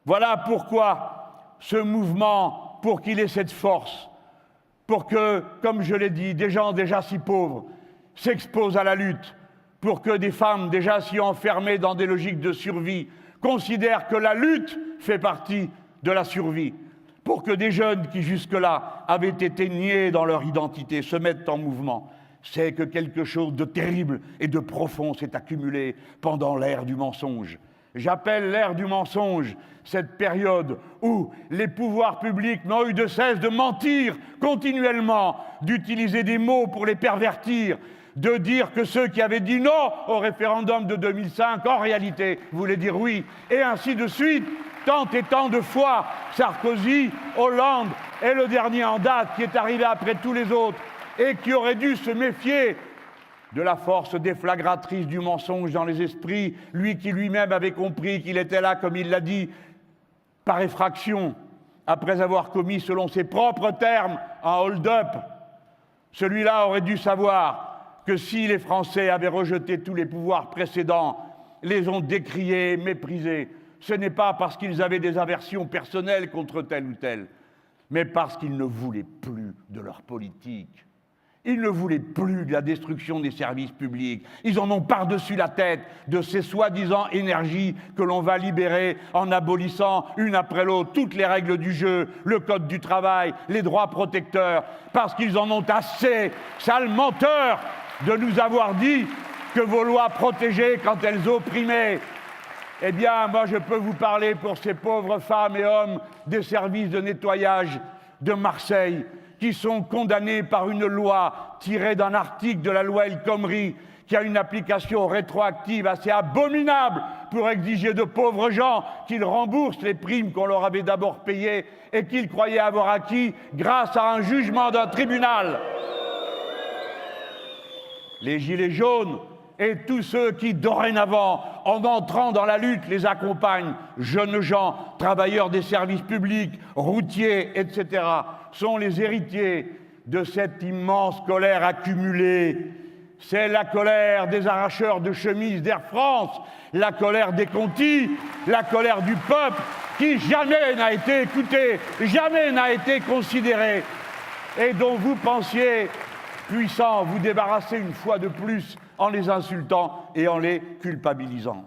Voilà pourquoi ce mouvement, pour qu'il ait cette force, pour que, comme je l'ai dit, des gens déjà si pauvres s'exposent à la lutte, pour que des femmes déjà si enfermées dans des logiques de survie considèrent que la lutte fait partie de la survie, pour que des jeunes qui jusque-là avaient été niés dans leur identité se mettent en mouvement, c'est que quelque chose de terrible et de profond s'est accumulé pendant l'ère du mensonge. J'appelle l'ère du mensonge cette période où les pouvoirs publics n'ont eu de cesse de mentir continuellement, d'utiliser des mots pour les pervertir, de dire que ceux qui avaient dit non au référendum de 2005, en réalité, voulaient dire oui, et ainsi de suite, tant et tant de fois, Sarkozy, Hollande, et le dernier en date, qui est arrivé après tous les autres, et qui aurait dû se méfier de la force déflagratrice du mensonge dans les esprits, lui qui lui-même avait compris qu'il était là, comme il l'a dit, par effraction, après avoir commis, selon ses propres termes, un hold-up. Celui-là aurait dû savoir que si les Français avaient rejeté tous les pouvoirs précédents, les ont décriés, méprisés, ce n'est pas parce qu'ils avaient des aversions personnelles contre tel ou tel, mais parce qu'ils ne voulaient plus de leur politique. Ils ne voulaient plus de la destruction des services publics. Ils en ont par-dessus la tête de ces soi-disant énergies que l'on va libérer en abolissant une après l'autre toutes les règles du jeu, le code du travail, les droits protecteurs, parce qu'ils en ont assez, sales menteurs, de nous avoir dit que vos lois protégeaient quand elles opprimaient. Eh bien, moi, je peux vous parler pour ces pauvres femmes et hommes des services de nettoyage de Marseille, qui sont condamnés par une loi tirée d'un article de la loi El Khomri, qui a une application rétroactive assez abominable pour exiger de pauvres gens qu'ils remboursent les primes qu'on leur avait d'abord payées et qu'ils croyaient avoir acquis grâce à un jugement d'un tribunal. Les gilets jaunes et tous ceux qui, dorénavant, en entrant dans la lutte, les accompagnent, jeunes gens, travailleurs des services publics, routiers, etc., sont les héritiers de cette immense colère accumulée. C'est la colère des arracheurs de chemises d'Air France, la colère des Conti, la colère du peuple qui jamais n'a été écouté, jamais n'a été considéré, et dont vous pensiez puissant vous débarrasser une fois de plus en les insultant et en les culpabilisant.